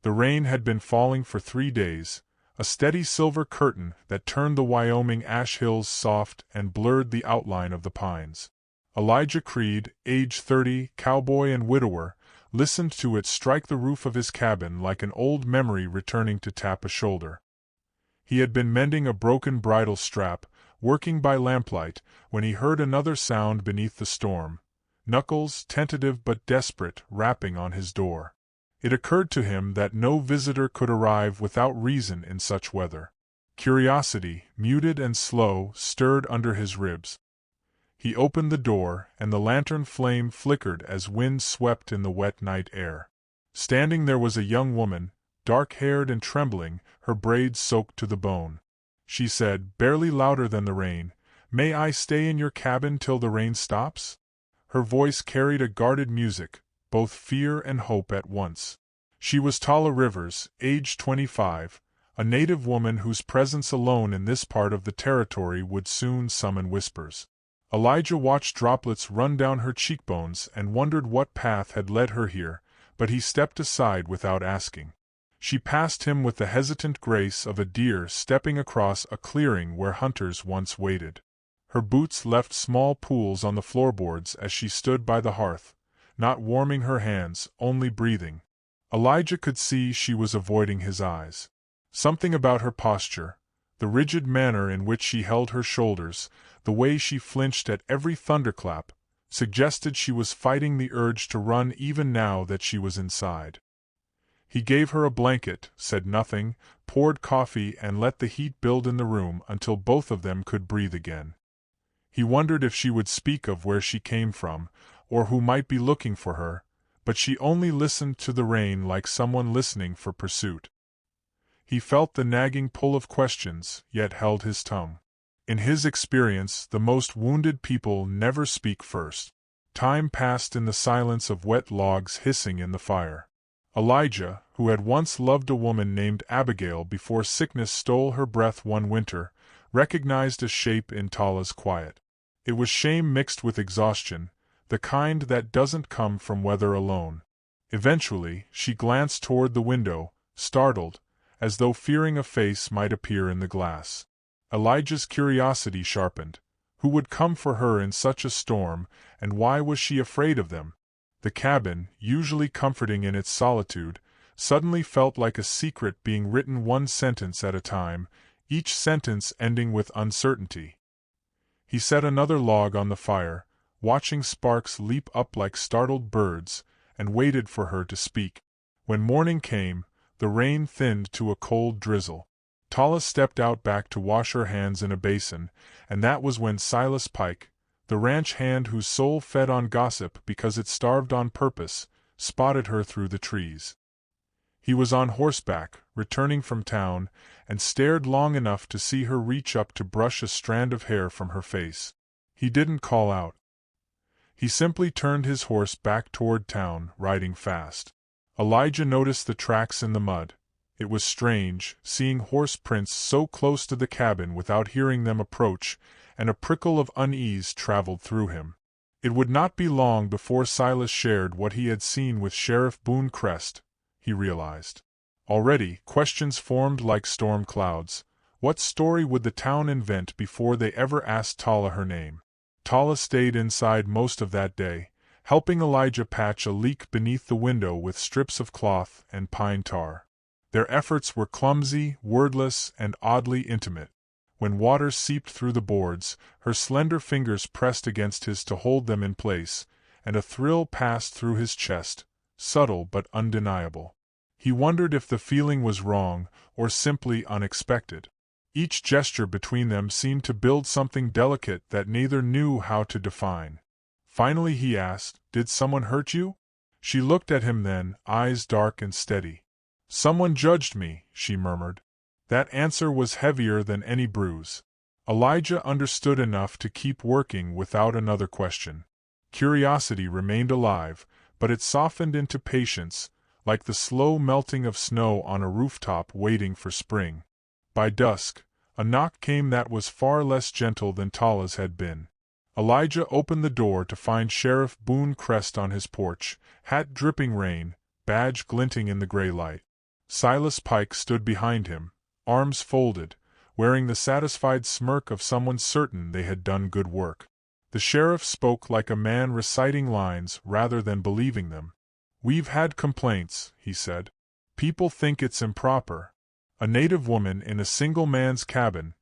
The rain had been falling for 3 days, a steady silver curtain that turned the Wyoming ash hills soft and blurred the outline of the pines. Elijah Creed, age 30, cowboy and widower, listened to it strike the roof of his cabin like an old memory returning to tap a shoulder. He had been mending a broken bridle strap, working by lamplight, when he heard another sound beneath the storm, knuckles, tentative but desperate, rapping on his door. It occurred to him that no visitor could arrive without reason in such weather. Curiosity, muted and slow, stirred under his ribs. He opened the door, and the lantern flame flickered as wind swept in the wet night air. Standing there was a young woman, dark-haired and trembling, her braids soaked to the bone. She said, barely louder than the rain, "May I stay in your cabin till the rain stops?" Her voice carried a guarded music, both fear and hope at once. She was Tala Rivers, age 25, a native woman whose presence alone in this part of the territory would soon summon whispers. Elijah watched droplets run down her cheekbones and wondered what path had led her here, but he stepped aside without asking. She passed him with the hesitant grace of a deer stepping across a clearing where hunters once waited. Her boots left small pools on the floorboards as she stood by the hearth, not warming her hands, only breathing. Elijah could see she was avoiding his eyes. Something about her posture, the rigid manner in which she held her shoulders, the way she flinched at every thunderclap, suggested she was fighting the urge to run even now that she was inside. He gave her a blanket, said nothing, poured coffee and let the heat build in the room until both of them could breathe again. He wondered if she would speak of where she came from, or who might be looking for her, but she only listened to the rain like someone listening for pursuit. He felt the nagging pull of questions, yet held his tongue. In his experience, the most wounded people never speak first. Time passed in the silence of wet logs hissing in the fire. Elijah, who had once loved a woman named Abigail before sickness stole her breath one winter, recognized a shape in Tala's quiet. It was shame mixed with exhaustion, the kind that doesn't come from weather alone. Eventually, she glanced toward the window, startled, as though fearing a face might appear in the glass. Elijah's curiosity sharpened. Who would come for her in such a storm, and why was she afraid of them? The cabin, usually comforting in its solitude, suddenly felt like a secret being written one sentence at a time, each sentence ending with uncertainty. He set another log on the fire, watching sparks leap up like startled birds, and waited for her to speak. When morning came, the rain thinned to a cold drizzle. Tala stepped out back to wash her hands in a basin, and that was when Silas Pike, the ranch hand whose soul fed on gossip because it starved on purpose, spotted her through the trees. He was on horseback, returning from town, and stared long enough to see her reach up to brush a strand of hair from her face. He didn't call out. He simply turned his horse back toward town, riding fast. Elijah noticed the tracks in the mud. It was strange, seeing horse prints so close to the cabin without hearing them approach, and a prickle of unease traveled through him. It would not be long before Silas shared what he had seen with Sheriff Boone Crest, he realized. Already, questions formed like storm clouds. What story would the town invent before they ever asked Tala her name? Tala stayed inside most of that day, helping Elijah patch a leak beneath the window with strips of cloth and pine tar. Their efforts were clumsy, wordless, and oddly intimate. When water seeped through the boards, her slender fingers pressed against his to hold them in place, and a thrill passed through his chest, subtle but undeniable. He wondered if the feeling was wrong, or simply unexpected. Each gesture between them seemed to build something delicate that neither knew how to define. Finally he asked, "Did someone hurt you?" She looked at him then, eyes dark and steady. "Someone judged me," she murmured. That answer was heavier than any bruise. Elijah understood enough to keep working without another question. Curiosity remained alive, but it softened into patience, like the slow melting of snow on a rooftop waiting for spring. By dusk, a knock came that was far less gentle than Tala's had been. Elijah opened the door to find Sheriff Boone Crest on his porch, hat dripping rain, badge glinting in the gray light. Silas Pike stood behind him, arms folded, wearing the satisfied smirk of someone certain they had done good work. The sheriff spoke like a man reciting lines rather than believing them. "We've had complaints," he said. "People think it's improper. A native woman in a single man's cabin."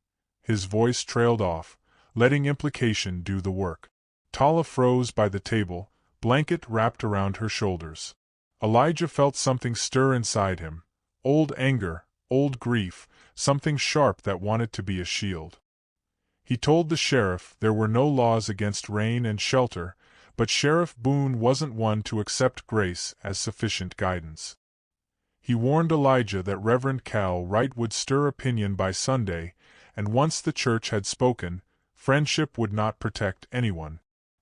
His voice trailed off, letting implication do the work. Tala froze by the table, blanket wrapped around her shoulders. Elijah felt something stir inside him. Old anger, old grief, something sharp that wanted to be a shield. He told the sheriff there were no laws against rain and shelter, but Sheriff Boone wasn't one to accept grace as sufficient guidance. He warned Elijah that Reverend Cal Wright would stir opinion by Sunday, and once the church had spoken, friendship would not protect anyone.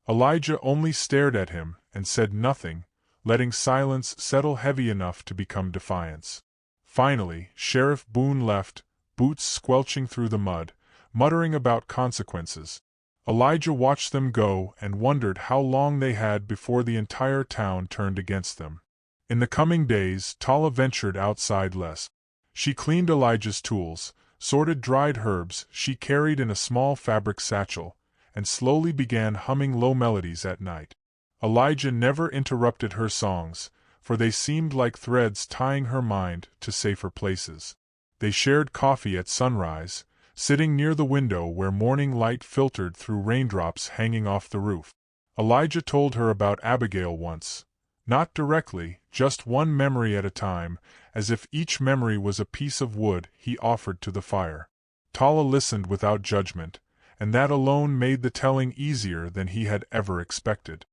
Elijah only stared at him and said nothing, letting silence settle heavy enough to become defiance. Finally, Sheriff Boone left, boots squelching through the mud, muttering about consequences. Elijah watched them go and wondered how long they had before the entire town turned against them. In the coming days, Tala ventured outside less. She cleaned Elijah's tools, sorted dried herbs she carried in a small fabric satchel, and slowly began humming low melodies at night. Elijah never interrupted her songs, for they seemed like threads tying her mind to safer places. They shared coffee at sunrise, sitting near the window where morning light filtered through raindrops hanging off the roof. Elijah told her about Abigail once. Not directly, just one memory at a time, as if each memory was a piece of wood he offered to the fire. Tala listened without judgment, and that alone made the telling easier than he had ever expected.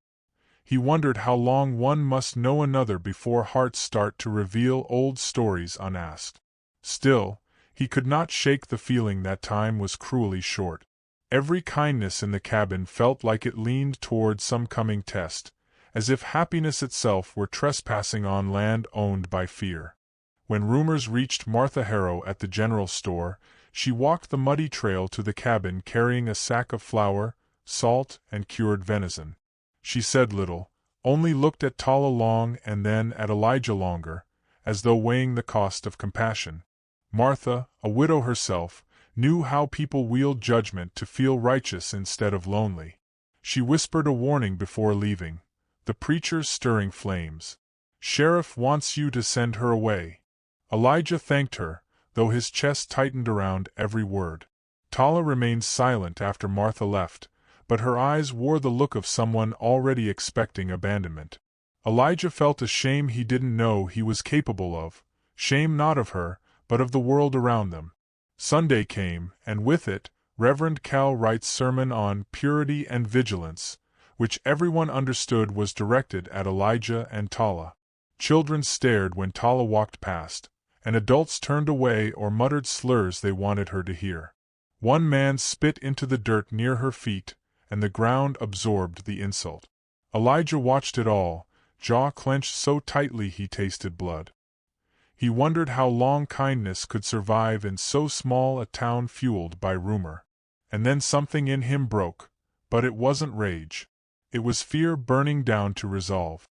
He wondered how long one must know another before hearts start to reveal old stories unasked. Still, he could not shake the feeling that time was cruelly short. Every kindness in the cabin felt like it leaned toward some coming test, as if happiness itself were trespassing on land owned by fear. When rumors reached Martha Harrow at the general store, she walked the muddy trail to the cabin carrying a sack of flour, salt, and cured venison. She said little, only looked at Tala long and then at Elijah longer, as though weighing the cost of compassion. Martha, a widow herself, knew how people wield judgment to feel righteous instead of lonely. She whispered a warning before leaving. "The preacher's stirring flames. Sheriff wants you to send her away." Elijah thanked her, though his chest tightened around every word. Tala remained silent after Martha left, but her eyes wore the look of someone already expecting abandonment. Elijah felt a shame he didn't know he was capable of, shame not of her, but of the world around them. Sunday came, and with it, Reverend Cal Wright's sermon on purity and vigilance, which everyone understood was directed at Elijah and Tala. Children stared when Tala walked past, and adults turned away or muttered slurs they wanted her to hear. One man spit into the dirt near her feet, and the ground absorbed the insult. Elijah watched it all, jaw clenched so tightly he tasted blood. He wondered how long kindness could survive in so small a town fueled by rumor. And then something in him broke, but it wasn't rage. It was fear burning down to resolve.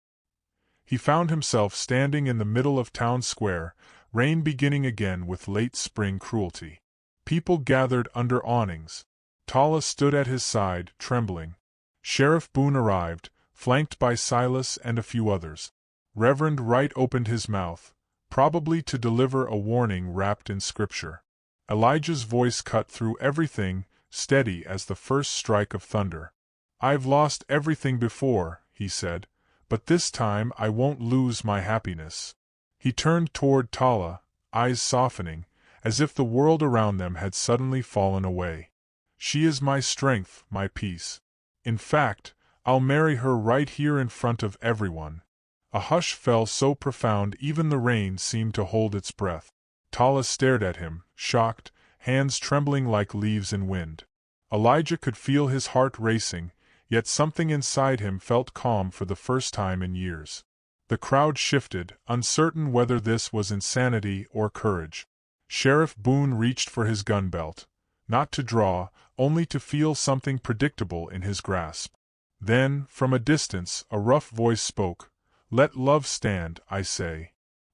He found himself standing in the middle of town square, rain beginning again with late spring cruelty. People gathered under awnings. Tala stood at his side, trembling. Sheriff Boone arrived, flanked by Silas and a few others. Reverend Wright opened his mouth, probably to deliver a warning wrapped in scripture. Elijah's voice cut through everything, steady as the first strike of thunder. "I've lost everything before," he said, "but this time I won't lose my happiness." He turned toward Tala, eyes softening, as if the world around them had suddenly fallen away. "She is my strength, my peace. In fact, I'll marry her right here in front of everyone." A hush fell so profound even the rain seemed to hold its breath. Tala stared at him, shocked, hands trembling like leaves in wind. Elijah could feel his heart racing, yet something inside him felt calm for the first time in years. The crowd shifted, uncertain whether this was insanity or courage. Sheriff Boone reached for his gun belt, not to draw, only to feel something predictable in his grasp. Then, from a distance, a rough voice spoke, "Let love stand, I say."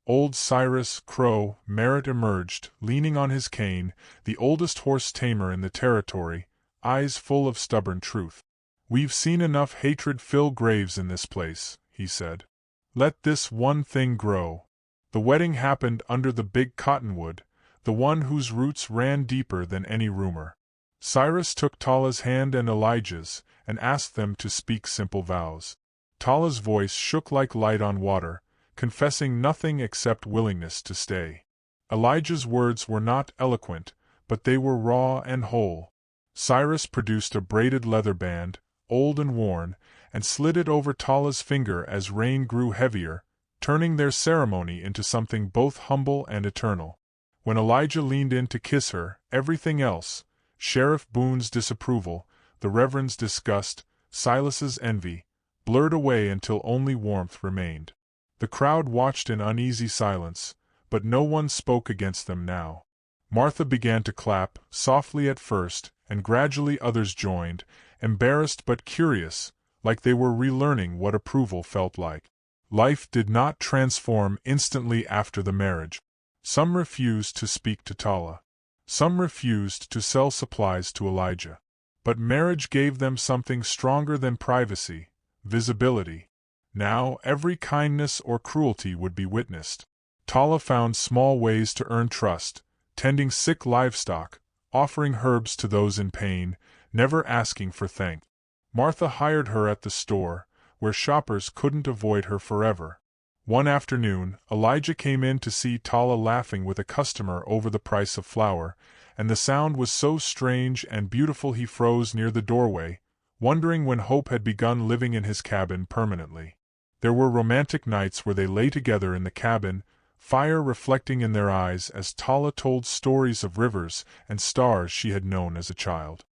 Old Cyrus Crow Merritt emerged, leaning on his cane, the oldest horse-tamer in the territory, eyes full of stubborn truth. "We've seen enough hatred fill graves in this place," he said. "Let this one thing grow." The wedding happened under the big cottonwood, the one whose roots ran deeper than any rumor. Cyrus took Tala's hand and Elijah's, and asked them to speak simple vows. Tala's voice shook like light on water, confessing nothing except willingness to stay. Elijah's words were not eloquent, but they were raw and whole. Cyrus produced a braided leather band, old and worn, and slid it over Tala's finger as rain grew heavier, turning their ceremony into something both humble and eternal. When Elijah leaned in to kiss her, everything else, Sheriff Boone's disapproval, the Reverend's disgust, Silas's envy, blurred away until only warmth remained. The crowd watched in uneasy silence, but no one spoke against them now. Martha began to clap, softly at first, and gradually others joined, embarrassed but curious, like they were relearning what approval felt like. Life did not transform instantly after the marriage. Some refused to speak to Tala. Some refused to sell supplies to Elijah. But marriage gave them something stronger than privacy, visibility. Now every kindness or cruelty would be witnessed. Tala found small ways to earn trust, tending sick livestock, offering herbs to those in pain, never asking for thanks. Martha hired her at the store, where shoppers couldn't avoid her forever. One afternoon, Elijah came in to see Tala laughing with a customer over the price of flour, and the sound was so strange and beautiful he froze near the doorway, wondering when Hope had begun living in his cabin permanently. There were romantic nights where they lay together in the cabin, fire reflecting in their eyes as Tala told stories of rivers and stars she had known as a child.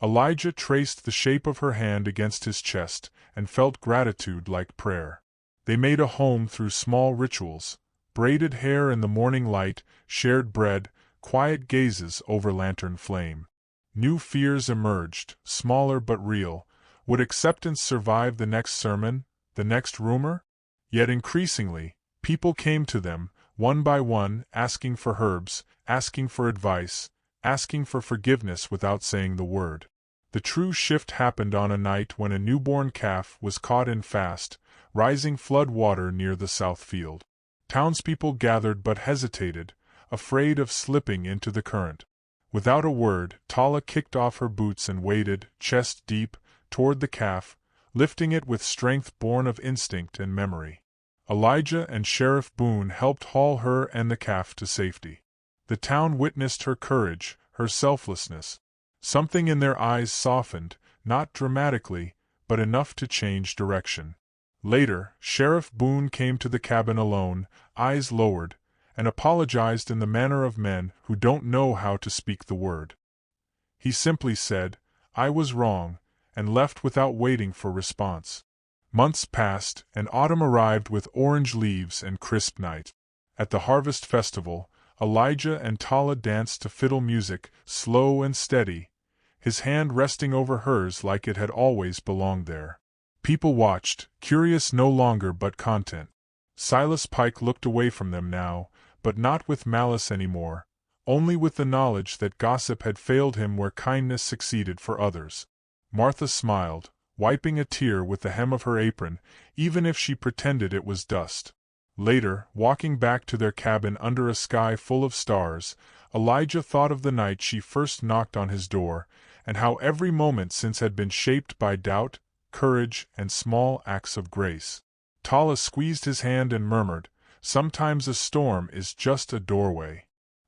Elijah traced the shape of her hand against his chest and felt gratitude like prayer. They made a home through small rituals, braided hair in the morning light, shared bread, quiet gazes over lantern flame. New fears emerged, smaller but real. Would acceptance survive the next sermon, the next rumor? Yet increasingly, people came to them, one by one, asking for herbs, asking for advice, asking for forgiveness without saying the word. The true shift happened on a night when a newborn calf was caught in fast, rising flood water near the south field. Townspeople gathered but hesitated, afraid of slipping into the current. Without a word, Tala kicked off her boots and waded, chest deep, toward the calf, lifting it with strength born of instinct and memory. Elijah and Sheriff Boone helped haul her and the calf to safety. The town witnessed her courage, her selflessness. Something in their eyes softened, not dramatically, but enough to change direction. Later, Sheriff Boone came to the cabin alone, eyes lowered, and apologized in the manner of men who don't know how to speak the word. He simply said, "I was wrong," and left without waiting for response. Months passed, and autumn arrived with orange leaves and crisp night. At the harvest festival, Elijah and Tala danced to fiddle music, slow and steady, his hand resting over hers like it had always belonged there. People watched, curious no longer but content. Silas Pike looked away from them now, but not with malice anymore, only with the knowledge that gossip had failed him where kindness succeeded for others. Martha smiled, wiping a tear with the hem of her apron, even if she pretended it was dust. Later, walking back to their cabin under a sky full of stars, Elijah thought of the night she first knocked on his door, and how every moment since had been shaped by doubt, courage, and small acts of grace. Tala squeezed his hand and murmured, "Sometimes a storm is just a doorway."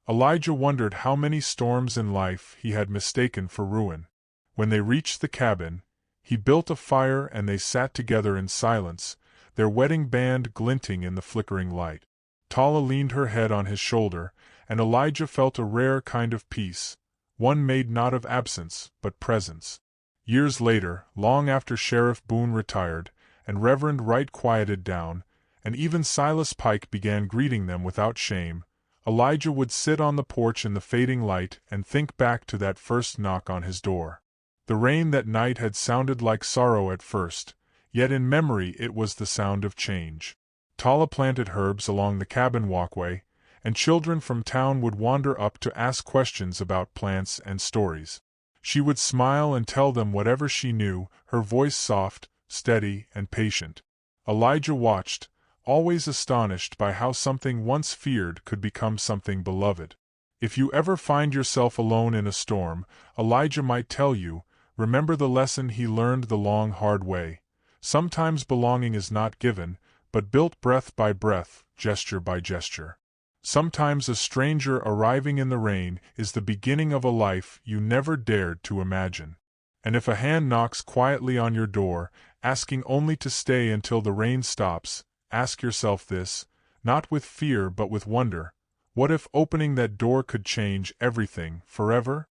Elijah wondered how many storms in life he had mistaken for ruin. When they reached the cabin, he built a fire and they sat together in silence, their wedding band glinting in the flickering light. Tala leaned her head on his shoulder, and Elijah felt a rare kind of peace, one made not of absence, but presence. Years later, long after Sheriff Boone retired, and Reverend Wright quieted down, and even Silas Pike began greeting them without shame, Elijah would sit on the porch in the fading light and think back to that first knock on his door. The rain that night had sounded like sorrow at first, yet in memory it was the sound of change. tall planted herbs along the cabin walkway, and children from town would wander up to ask questions about plants and stories. She would smile and tell them whatever she knew, her voice soft, steady, and patient. Elijah watched, always astonished by how something once feared could become something beloved. If you ever find yourself alone in a storm, Elijah might tell you, remember the lesson he learned the long hard way. Sometimes belonging is not given, but built breath by breath, gesture by gesture. Sometimes a stranger arriving in the rain is the beginning of a life you never dared to imagine. And if a hand knocks quietly on your door, asking only to stay until the rain stops, ask yourself this, not with fear but with wonder: what if opening that door could change everything forever?